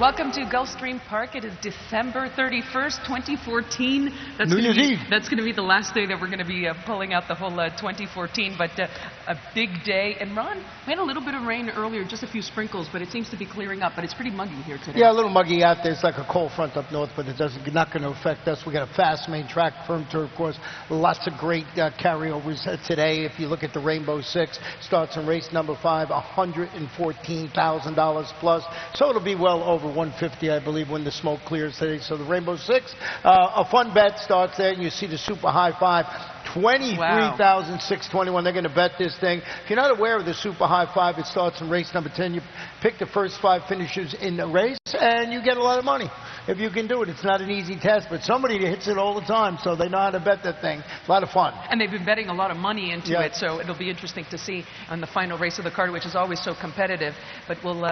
Welcome to Gulfstream Park. It is December 31st, 2014. That's New Year's Eve. That's going to be the last day that we're going to be pulling out the whole 2014, but a big day. And Ron, we had a little bit of rain earlier, just a few sprinkles, but it seems to be clearing up, but it's pretty muggy here today. Yeah, a little muggy out there. It's like a cold front up north, but it's not going to affect us. We got a fast main track, firm turf course. Lots of great carryovers today. If you look at the Rainbow Six, starts in race number 5, $114,000 plus. So it'll be well over 150, I believe, when the smoke clears today. So the Rainbow Six, a fun bet starts there, and you see the super high 5. 23,621. They're going to bet this thing. If you're not aware of the super high 5, it starts in race number 10. You pick the first 5 finishers in the race, and you get a lot of money. If you can do it, it's not an easy test, but somebody hits it all the time, so they know how to bet that thing. A lot of fun. And they've been betting a lot of money into it, so it'll be interesting to see on the final race of the card, which is always so competitive. But we'll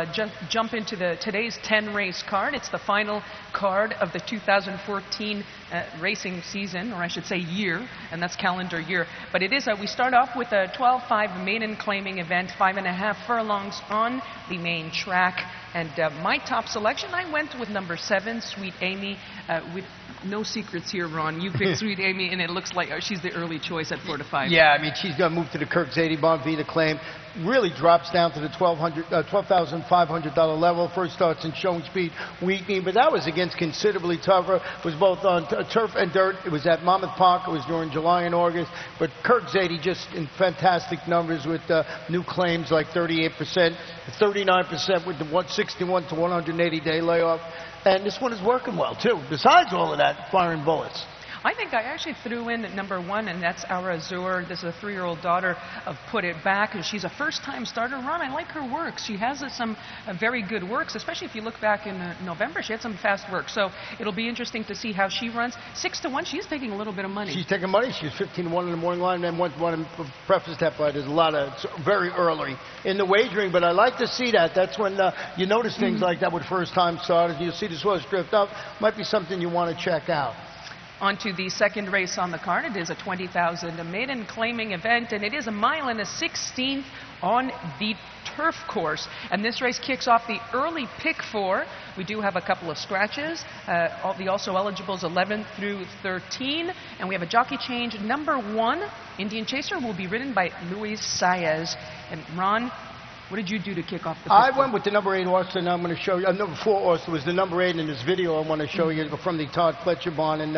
jump into today's 10-race card. It's the final card of the 2014 racing season, or I should say year, and that's calendar year. But it is we start off with a 12-5 maiden claiming event, 5.5 furlongs on the main track. And my top selection, I went with number 7, Sweet Amy, with no secrets here, Ron. You picked Sweet Amy, and it looks like she's the early choice at 4 to 5. Yeah, I mean, she's going to move to the Kirk Zadie Bonvita claim. Really drops down to the $12,500 level. First starts in showing speed, weakening, but that was against considerably tougher. It was both on turf and dirt. It was at Monmouth Park. It was during July and August. But Kirk Zadie just in fantastic numbers with new claims like 38%, 39% with the 161 to 180-day layoff. And this one is working well, too. Besides all of that, firing bullets. I think I actually threw in number 1, and that's Our Azure. This is a 3-year-old daughter of Put It Back, and she's a first-time starter. Ron, I like her works. She has some very good works, especially if you look back in November. She had some fast work, so it'll be interesting to see how she runs. 6 to 1, she's taking a little bit of money. She's taking money. She's 15 to 1 in the morning line. And want to preface that by there's a lot of very early in the wagering, but I like to see that. That's when you notice things like that with first-time starters. You see this horse drift up. Might be something you want to check out. On to the second race on the card. It is a 20,000 maiden claiming event, and it is 1 mile and a 16th on the turf course. And this race kicks off the early pick 4. We do have a couple of scratches. The also eligibles 11 through 13. And we have a jockey change. Number 1, Indian Chaser, will be ridden by Luis Saez. And Ron, what did you do to kick off the pick? I went with the number 8 horse, and I'm going to show you. Number 4 horse was the number 8 in this video. I want to show you from the Todd Fletcher barn, and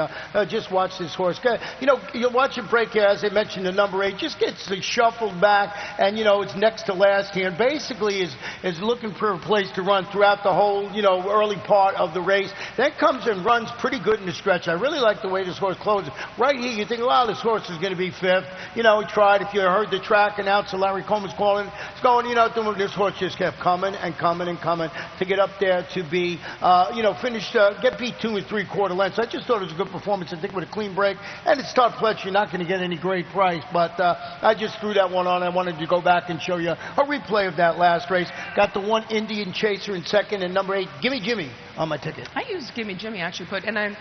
just watch this horse. You know, you'll watch it break here, as I mentioned, the number 8 just gets shuffled back, and you know it's next to last here, and basically is looking for a place to run throughout the whole early part of the race. Then comes and runs pretty good in the stretch. I really like the way this horse closes. Right here, you think, wow, this horse is going to be 5th. You know, he tried. If you heard the track announcer, Larry Coleman's calling, it's going, this horse just kept coming and coming and coming to get up there to be, finished, get beat 2 3/4 lengths. I just thought it was a good performance. I think with a clean break. And it's Todd Fletcher. You're not going to get any great price. But I just threw that one on. I wanted to go back and show you a replay of that last race. Got the 1 Indian Chaser in second, and number 8, Gimme Jimmy, on my ticket. I used Gimme Jimmy, actually, and I'm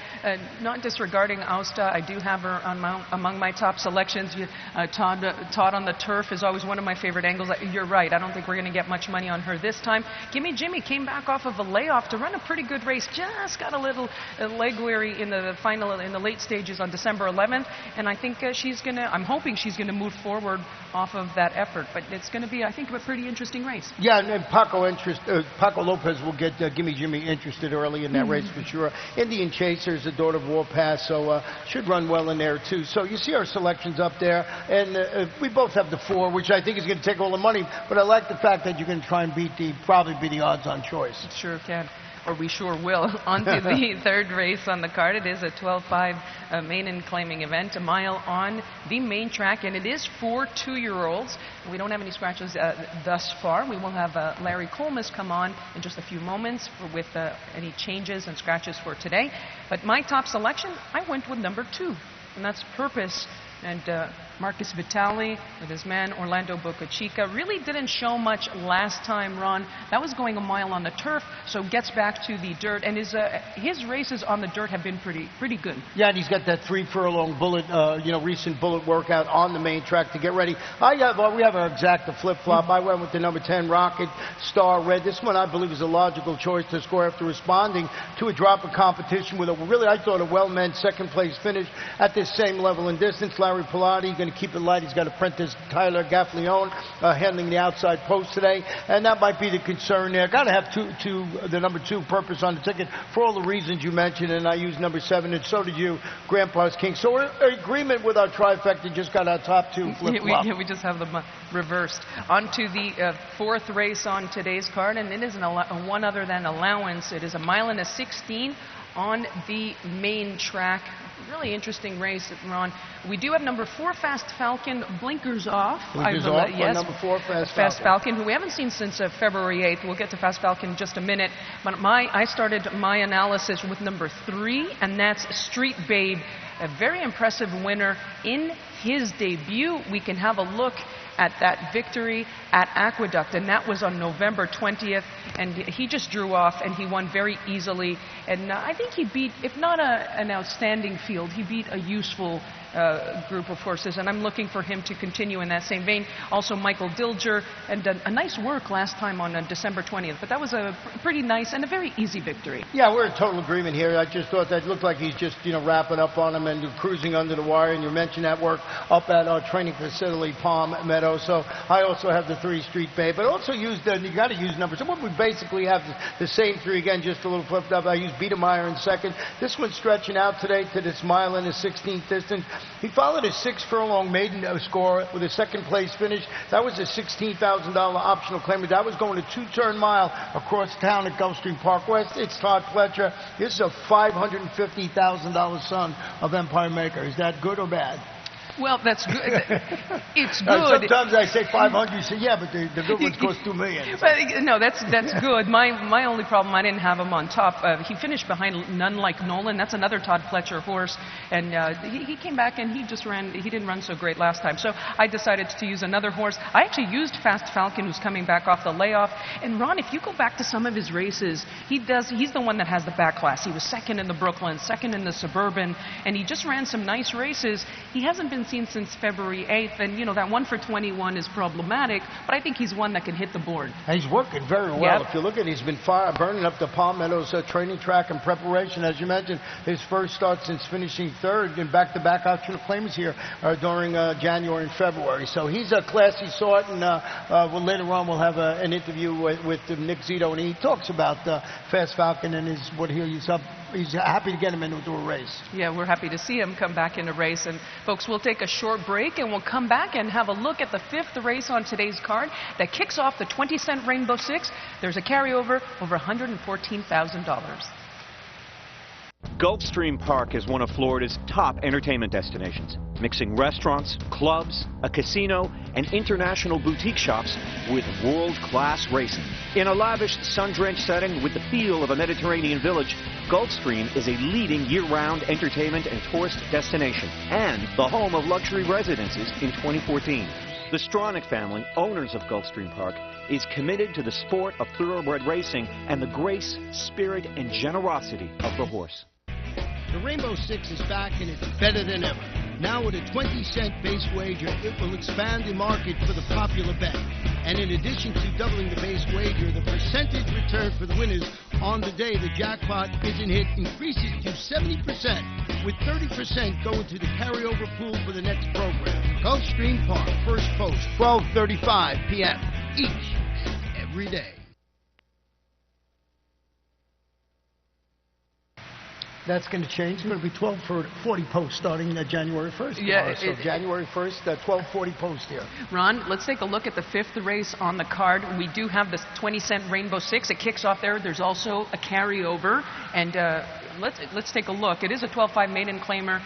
not disregarding Austa. I do have her among my top selections. Todd on the turf is always one of my favorite angles. You're right. I don't think we're going to get much money on her this time. Gimme Jimmy came back off of a layoff to run a pretty good race. Just got a little leg weary in the late stages on December 11th, and I think I'm hoping she's gonna move forward off of that effort. But it's going to be, I think, a pretty interesting race. Yeah, and Paco Lopez will get Gimme Jimmy interested early in that race for sure. Indian Chaser is the daughter of Warpath, so should run well in there too. So you see our selections up there, and we both have the 4, which I think is going to take all the money. But I like the fact that you can try and probably be the odds-on choice. Sure can. Or we sure will. On to the third race on the card. It is a 12-5 maiden claiming event, 1 mile on the main track, and it is for 2-year-olds. We don't have any scratches thus far. We will have Larry Coleman come on in just a few moments with any changes and scratches for today. But my top selection, I went with number 2, and that's Purpose And Marcus Vitale with his man Orlando Bocachica really didn't show much last time, Ron. That was going a mile on the turf, so gets back to the dirt. And his races on the dirt have been pretty good. Yeah, and he's got that 3 furlong bullet, recent bullet workout on the main track to get ready. We have our exacta flip-flop. I went with the number 10 Rocket Star Red. This one I believe is a logical choice to score after responding to a drop of competition with I thought, a well-meant second-place finish at this same level and distance. Larry Pilati going to keep it light. He's got apprentice Tyler Gaffleone handling the outside post today, and that might be the concern there. Got to have the number 2 Purpose on the ticket for all the reasons you mentioned, and I used number 7, and so did you, Grandpa's King. So we're in agreement with our trifecta. Just got our top 2 flip-flop. We just have them reversed. On to the 4th race on today's card, and it is one other than allowance. It is a mile and a 16 on the main track. Really interesting race, Ron. We do have number 4 Fast Falcon, blinkers off. Yes, number 4 Fast Falcon, who we haven't seen since February 8th. We'll get to Fast Falcon in just a minute. But I started my analysis with number 3, and that's Street Babe, a very impressive winner in his debut. We can have a look at that victory at Aqueduct, and that was on November 20th, and he just drew off and he won very easily. And I think he beat, if not an outstanding field, he beat a useful group of horses, and I'm looking for him to continue in that same vein. Also Michael Dilger, and a nice work last time on December 20th, but that was a pretty nice and a very easy victory. Yeah, we're in total agreement here. I just thought that looked like he's just, wrapping up on him and cruising under the wire, and you mentioned that work up at our training facility, Palm Meadow. So I also have the 3 Street Bay, but also you got to use numbers. So we basically have the same 3 again, just a little flipped up. I used Biedermeier in second. This one's stretching out today to this mile and a 16th distance. He followed his 6 furlong maiden score with a second-place finish. That was a $16,000 optional claim. That was going a 2-turn mile across town at Gulfstream Park West. It's Todd Fletcher. This is a $550,000 son of Empire Maker. Is that good or bad? Well, that's good. It's good. Sometimes I say 500. You say, yeah, but the good ones cost $2 million. But, no, that's good. My only problem, I didn't have him on top. He finished behind None Like Nolan. That's another Todd Fletcher horse, and he came back and he just ran. He didn't run so great last time, so I decided to use another horse. I actually used Fast Falcon, who's coming back off the layoff. And Ron, if you go back to some of his races, he's the one that has the back class. He was second in the Brooklyn, second in the Suburban, and he just ran some nice races. He hasn't been seen since February 8th, and that 1 for 21 is problematic, but I think he's one that can hit the board. And he's working very well. Yep. If you look at it, he's been burning up the Palm Meadows training track in preparation. As you mentioned, his first start since finishing 3rd in back-to-back optional claims here during January and February. So he's a classy sort, and later on we'll have an interview with Nick Zito, and he talks about Fast Falcon and he's happy to get him into a race. Yeah, we're happy to see him come back in a race. And folks, we'll take a short break and we'll come back and have a look at the 5th race on today's card that kicks off the 20-cent Rainbow Six. There's a carryover over $114,000. Gulfstream Park is one of Florida's top entertainment destinations, mixing restaurants, clubs, a casino, and international boutique shops with world-class racing. In a lavish, sun-drenched setting with the feel of a Mediterranean village, Gulfstream is a leading year-round entertainment and tourist destination and the home of luxury residences in 2014. The Stronach family, owners of Gulfstream Park, is committed to the sport of thoroughbred racing and the grace, spirit, and generosity of the horse. The Rainbow Six is back and it's better than ever. Now with a 20-cent base wager, it will expand the market for the popular bet. And in addition to doubling the base wager, the percentage return for the winners on the day the jackpot isn't hit increases to 70%, with 30% going to the carryover pool for the next program. Gulfstream Park, first post, 12:35 p.m. each and every day. That's going to change. It's going to be 12:40 posts starting January 1st. Yeah. So January 1st, 12:40 posts here. Ron, let's take a look at the 5th race on the card. We do have this 20-cent Rainbow Six. It kicks off there. There's also a carryover. And let's take a look. It is a 12.5 maiden claimer,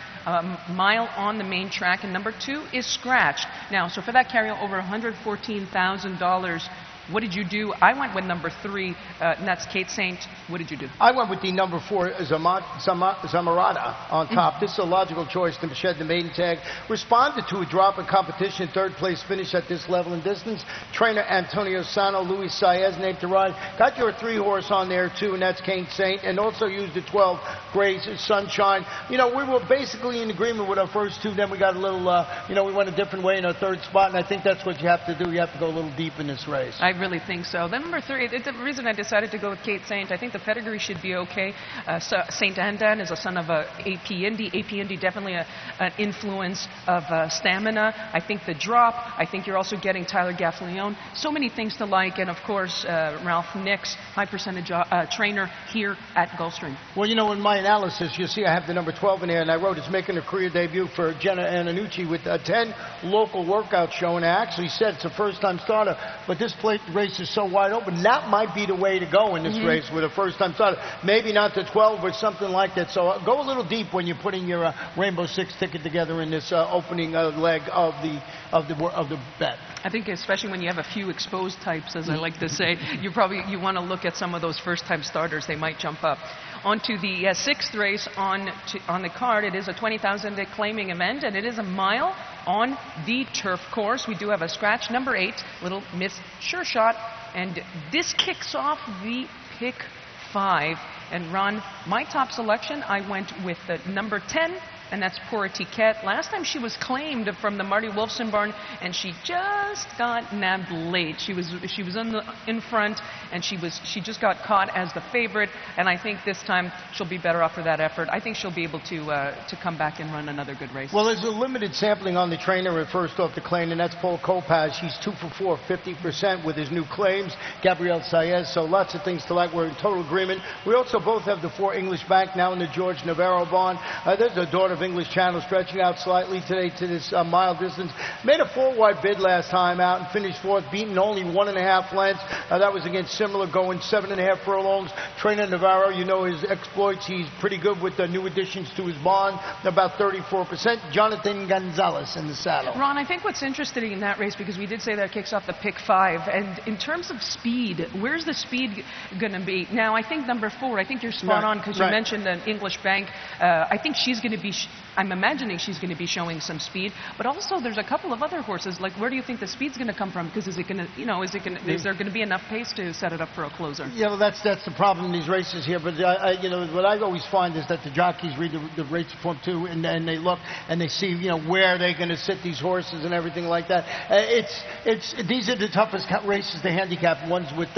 mile on the main track. And number 2 is scratched. Now, so for that carryover, $114,000. What did you do? I went with number 3, and that's Kate Saint. What did you do? I went with the number 4, Zamarada on top. This is a logical choice to shed the maiden tag. Responded to a drop in competition, 3rd place finish at this level and distance. Trainer Antonio Sano, Luis Saez named to ride. Got your 3 horse on there too, and that's Kate Saint, and also used the 12 Grace Sunshine. You know, we were basically in agreement with our first 2. Then we got a little, you know, we went a different way in our 3rd spot, and I think that's what you have to do. You have to go a little deep in this race. I really think so. Then number 3, the reason I decided to go with Kate Saint, I think the pedigree should be okay. Saint Andan is a son of AP Indy. AP Indy definitely an influence of stamina. I think the drop. I think you're also getting Tyler Gaffalione. So many things to like, and of course Ralph Nix, high percentage trainer here at Gulfstream. Well, you know, in my analysis, you see I have the number 12 in there, and I wrote it's making a career debut for Jenna Antonucci with 10 local workouts showing. I actually said it's a first-time starter, but this race is so wide open. That might be the way to go in this race with a first-time starter. Maybe not the 12 or something like that. So go a little deep when you're putting your Rainbow Six ticket together in this opening leg of the bet. I think especially when you have a few exposed types, as I like to say, you want to look at some of those first-time starters. They might jump up. On to the 6th race on the card. It is a 20,000 claiming event, and it is a mile on the turf course. We do have a scratch, number 8, Little Miss Sure Shot, and this kicks off the pick 5. And Ron, my top selection, I went with the number 10, and that's Pour Etiquette. Last time she was claimed from the Marty Wolfson barn, and she just got nabbed late. She was in front, and she just got caught as the favorite. And I think this time she'll be better off for that effort. I think she'll be able to come back and run another good race. Well, there's a limited sampling on the trainer at first off the claim, and that's Paul Kopacz. He's 2 for 4, 50% with his new claims. Gabriel Saez. So lots of things to like. We're in total agreement. We also both have the 4 English Bank now in the George Navarro barn. There's a daughter of English Channel stretching out slightly today to this mile distance. Made a 4-wide bid last time out and finished 4th, beaten only 1.5 lengths. That was against Similar, going 7.5 furlongs. Trainer Navarro, you know his exploits. He's pretty good with the new additions to his bond, about 34%. Jonathan Gonzalez in the saddle. Ron, I think what's interesting in that race, because we did say that it kicks off the pick 5, and in terms of speed, where's the speed going to be? Now, I think number 4, I think you're spot on, because you mentioned an English Bank. I think she's going to be, I'm imagining she's going to be showing some speed, but also there's a couple of other horses. Like, where do you think the speed's going to come from? Because is it going to, you know, is there going to be enough pace to set it up for a closer? Yeah, well, that's the problem in these races here. But you know, what I always find is that the jockeys read the race form too, and they look and they see, you know, where they're going to sit these horses and everything like that. These are the toughest races to handicap, ones with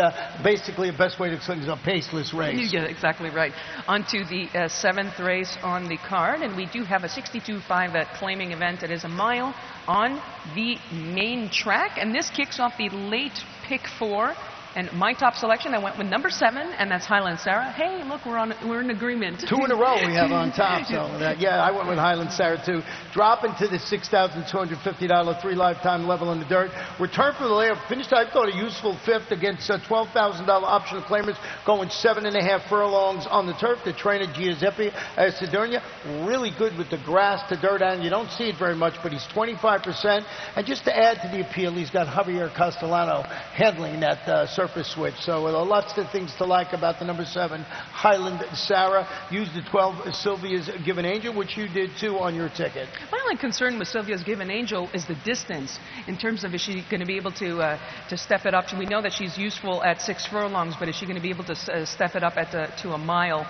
basically the best way to explain is a paceless race. Yeah, exactly right. On to the 7th race on the card, and we do have a 62.5 claiming event. It is a mile on the main track, and this kicks off the late pick 4. And my top selection, I went with number 7, and that's Highland Sarah. Hey, look, we're in agreement. 2 in a row we have on top. So yeah, I went with Highland Sarah too. Dropping to the $6,250 3 lifetime level in the dirt. Return for the layup. Finished, I thought, a useful 5th against $12,000 optional claimers, going 7.5 furlongs on the turf. The trainer Giuseppe Sidonia, really good with the grass to dirt, and you don't see it very much, but he's 25%. And just to add to the appeal, he's got Javier Castellano handling that surface switch. So lots of things to like about the number 7 Highland Sarah. Used the 12 Sylvia's Given Angel, which you did too on your ticket. My only concern with Sylvia's Given Angel is the distance, in terms of, is she going to be able to step it up? We know that she's useful at 6 furlongs, but is she going to be able to step it up to a mile?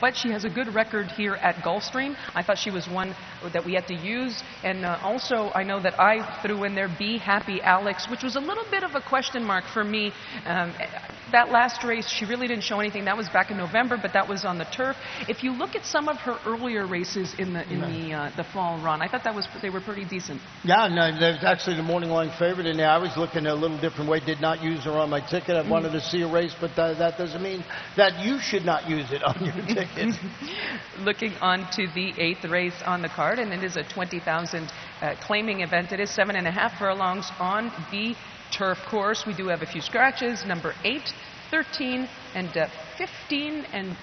But she has a good record here at Gulfstream. I thought she was one that we had to use. And also, I know that I threw in there Be Happy Alex, which was a little bit of a question mark for me. That last race, she really didn't show anything. That was back in November, but that was on the turf. If you look at some of her earlier races in the fall run, I thought they were pretty decent. Yeah, no, there's actually the morning line favorite in there. I was looking a little different way. Did not use her on my ticket. I wanted to see a race, but that doesn't mean that you should not use it on your ticket. Looking on to the 8th race on the card, and it is a 20,000 claiming event. It is 7.5 furlongs on the turf course. We do have a few scratches, number 8, 13, and 15, and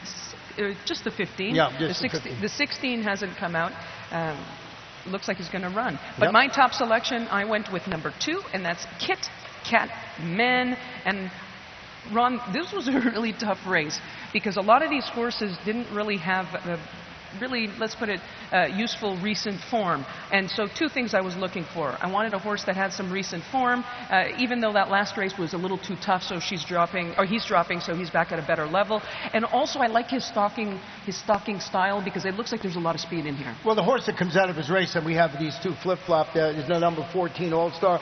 just the 15. Yeah, just the 15. The 16 hasn't come out. Looks like he's going to run. But my top selection, I went with number 2, and that's Kit Catman. And Ron, this was a really tough race because a lot of these horses didn't really have really, let's put it, useful recent form. And so two things I was looking for. I wanted a horse that had some recent form, even though that last race was a little too tough, so he's dropping, so he's back at a better level. And also I like his stalking style because it looks like there's a lot of speed in here. Well, the horse that comes out of his race, and we have these two flip-flop there, is the number 14 All-Star.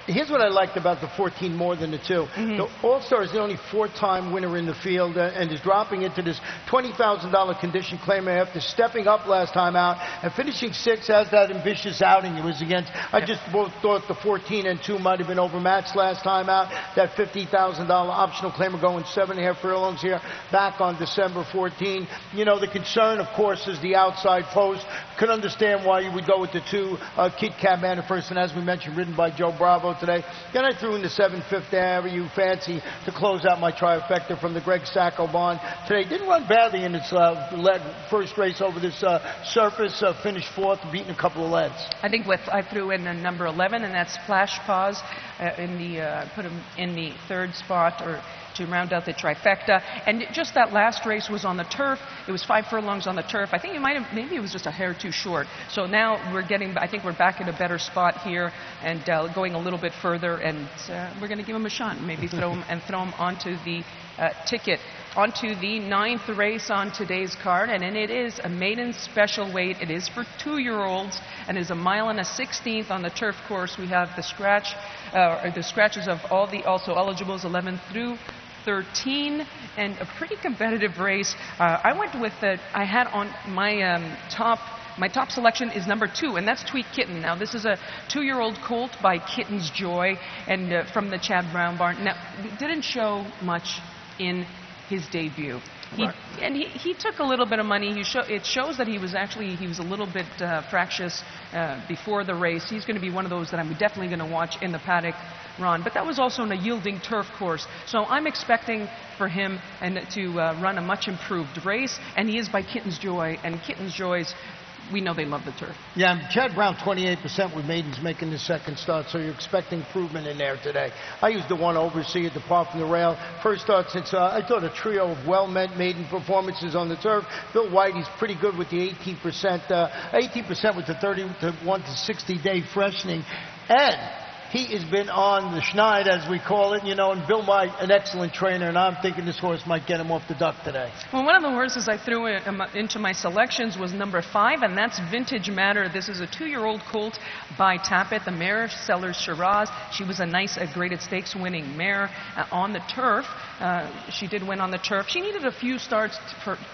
Here's what I liked about the 14 more than the 2. Mm-hmm. The All-Star is the only 4-time winner in the field and is dropping into this $20,000 condition claimer after stepping up last time out and finishing 6th as that ambitious outing it was against. I just thought the 14 and 2 might have been overmatched last time out. That $50,000 optional claimer going 7.5 furlongs here back on December 14. You know, the concern, of course, is the outside post. Could understand why you would go with the 2 Kid Catman at first, and as we mentioned, ridden by Joe Bravo today. Then I threw in the 7 Fifth Avenue Fancy to close out my trifecta from the Greg Sacco Bond today. Didn't run badly in its first race over this surface. Finished 4th, beating a couple of leads. I think I threw in the number 11, and that's Flash Paws put him in the 3rd spot, or to round out the trifecta. And just that last race was on the turf. It was 5 furlongs on the turf. I think maybe it was just a hair too short. So now I think we're back in a better spot here and going a little bit further, and we're going to give him a shot. Maybe throw him onto the ticket. Onto the 9th race on today's card, and it is a maiden special weight. It is for 2-year-olds and is 1 1/16 miles on the turf course. We have the scratches of all the also eligibles 11 through 13, and a pretty competitive race. I went with I had on my my top selection is number 2, and that's Tweet Kitten. Now, this is a 2-year-old colt by Kitten's Joy, and from the Chad Brown barn. Now, it didn't show much in his debut. He took a little bit of money. It shows that he was a little bit fractious before the race. He's going to be one of those that I'm definitely going to watch in the paddock, Ron. But that was also in a yielding turf course. So I'm expecting for him to run a much improved race. And he is by Kitten's Joy, and Kitten's Joy's, we know they love the turf. Yeah, Chad Brown 28% with maidens making the 2nd start, so you're expecting improvement in there today. I used the 1 Oversea at the Park from the Rail. First start since I thought a trio of well-meant maiden performances on the turf. Bill Whitey's pretty good with the 18%. 18% with the 31 to 60 day freshening. And he has been on the schneid, as we call it, you know, and Bill White, an excellent trainer, and I'm thinking this horse might get him off the duck today. Well, one of the horses I threw into my selections was number 5, and that's Vintage Matter. This is a 2-year-old colt by Tappet, the mare Sellers Shiraz. She was a nice graded stakes winning mare on the turf. She did win on the turf. She needed a few starts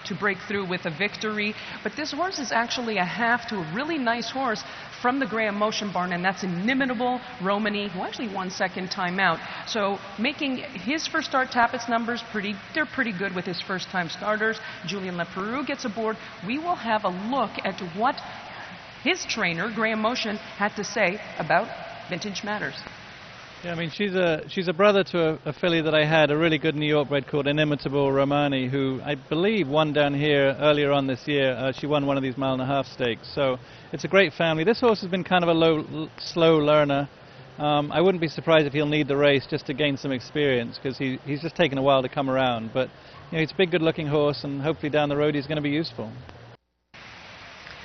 to break through with a victory, but this horse is actually a half to a really nice horse from the Graham Motion barn, and that's Inimitable Romany, who actually won 2nd time out. So making his first start, Tappet's numbers, they're pretty good with his first-time starters. Julian Leperoux gets aboard. We will have a look at what his trainer, Graham Motion, had to say about Vintage Matters. Yeah, I mean, she's a brother to a filly that I had, a really good New York bred called Inimitable Romani, who I believe won down here earlier on this year. She won one of these 1.5 mile stakes. So it's a great family. This horse has been kind of a slow learner. I wouldn't be surprised if he'll need the race just to gain some experience, because he's just taken a while to come around. But you know, he's a big, good-looking horse, and hopefully down the road he's going to be useful.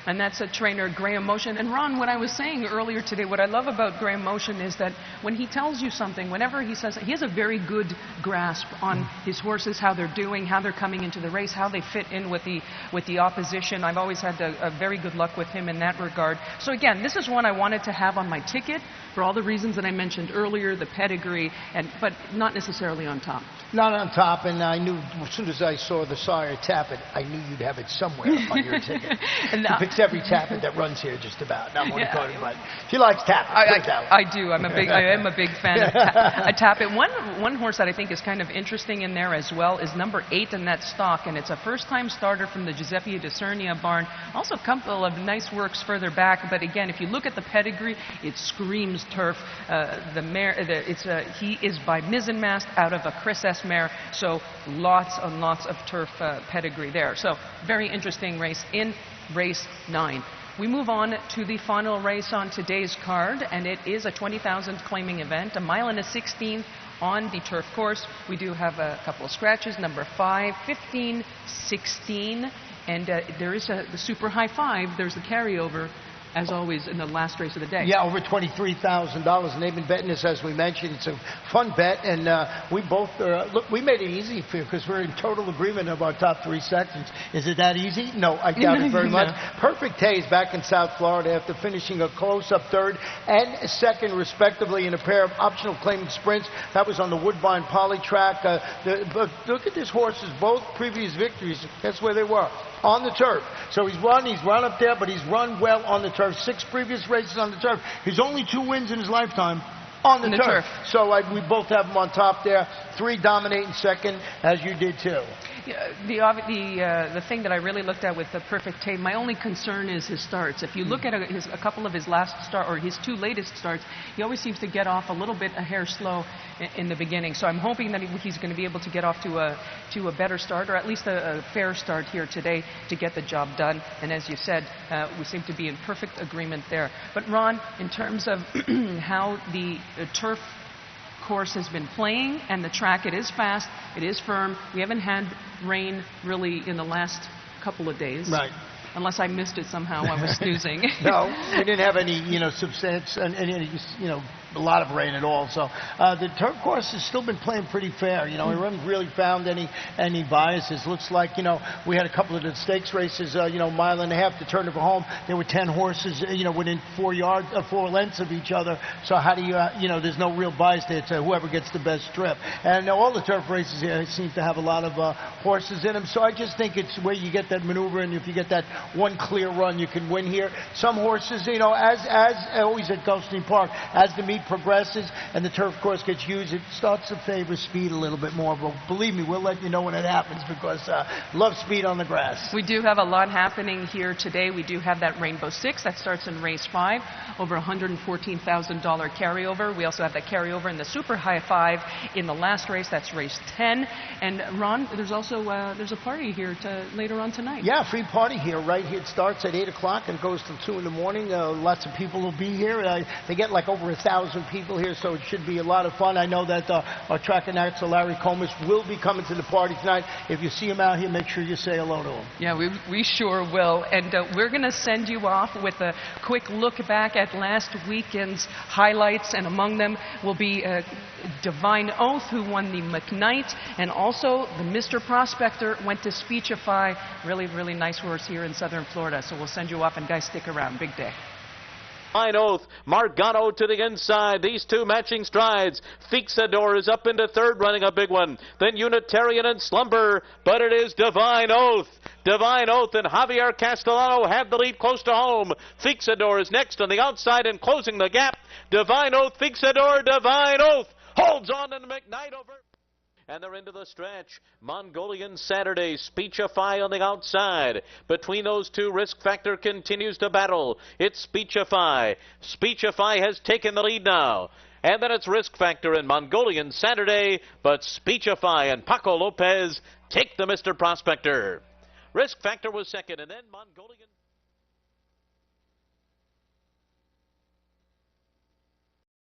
And that's a trainer, Graham Motion. And Ron, what I was saying earlier today, what I love about Graham Motion is that when he tells you something, whenever he says, he has a very good grasp on his horses, how they're doing, how they're coming into the race, how they fit in with the opposition. I've always had a very good luck with him in that regard. So again, this is one I wanted to have on my ticket for all the reasons that I mentioned earlier, the pedigree, but not necessarily on top. Not on top, and I knew as soon as I saw the sire Tappet, I knew you'd have it somewhere on your ticket. And he picks every Tappet that runs here just about. Not one Cody, but she likes Tappet. I do. I am a big fan of Tappet. One horse that I think is kind of interesting in there as well is number 8 in that stock, and it's a first-time starter from the Giuseppe De Cernia barn. Also a couple of nice works further back, but again, if you look at the pedigree, it screams turf. The mare, he is by Mizzenmast out of a Chris S. mare, so lots and lots of turf pedigree there. So very interesting race in race 9. we move on to the final race on today's card, and it is a 20,000 claiming event, a mile and a 16th on the turf course. We do have a couple of scratches, number 5, 15, 16, and there is the super high 5. There's the carryover, as always, in the last race of the day. Yeah, over $23,000, and they've been betting this, as we mentioned. It's a fun bet, and we both, look, we made it easy for you because we're in total agreement of our top 3 sections. Is it that easy? No, I doubt it very much. Perfect Hayes back in South Florida after finishing a close-up 3rd and 2nd, respectively, in a pair of optional claiming sprints. That was on the Woodbine Poly track. But look at this horse's both previous victories. Guess where they were? On the turf. So he's run up there, but he's run well on the turf. 6 previous races on the turf. His only 2 wins in his lifetime on the turf. So we both have him on top there. 3 dominating 2nd, as you did too. Yeah, the thing that I really looked at with the Perfect Tape, my only concern is his starts. If you look at a couple of his last start, or his 2 latest starts, he always seems to get off a little bit a hair slow in the beginning. So I'm hoping that he's going to be able to get off to a better start, or at least a fair start here today to get the job done. And as you said, we seem to be in perfect agreement there. But Ron, in terms of how the turf course has been playing, and the track, it is fast, it is firm. We haven't had rain really in the last couple of days. Right. Unless I missed it somehow, I was snoozing. No, we didn't have any, substance, any, a lot of rain at all. So the turf course has still been playing pretty fair. We haven't really found any biases. Looks like, we had a couple of the stakes races, mile and a half to turn it home. There were 10 horses, within 4 lengths of each other. So how do you, there's no real bias there to whoever gets the best strip. And all the turf races here seem to have a lot of horses in them. So I just think it's where you get that maneuver, and if you get that one clear run, you can win here. Some horses, as always at Gulfstream Park, as the meet progresses and the turf course gets used, it starts to favor speed a little bit more. But believe me, we'll let you know when it happens, because love speed on the grass. We do have a lot happening here today. We do have that Rainbow 6 that starts in race 5, over $114,000 carryover. We also have that carryover in the super high 5 in the last race. That's race 10. And Ron, there's also there's a party here later on tonight. Yeah, free party here. Right here, it starts at 8 o'clock and goes till 2 in the morning. Lots of people will be here. They get like over 1,000 people here, so it should be a lot of fun. I know that our track announcer, Larry Comas, will be coming to the party tonight. If you see him out here, make sure you say hello to him. Yeah, we sure will. And we're going to send you off with a quick look back at last weekend's highlights, and among them will be Divine Oath, who won the McKnight, and also the Mr. Prospector went to Speechify. Really, really nice horse here in Southern Florida. So we'll send you off, and guys, stick around. Big day. Divine Oath, Margano to the inside. These 2 matching strides. Fixador is up into 3rd, running a big one. Then Unitarian and Slumber, but it is Divine Oath. Divine Oath and Javier Castellano have the lead close to home. Fixador is next on the outside and closing the gap. Divine Oath, Fixador, Divine Oath holds on, and McKnight over. And they're into the stretch. Mongolian Saturday, Speechify on the outside. Between those 2, Risk Factor continues to battle. It's Speechify. Speechify has taken the lead now. And then it's Risk Factor and Mongolian Saturday, but Speechify and Paco Lopez take the Mr. Prospector. Risk Factor was 2nd, and then Mongolian...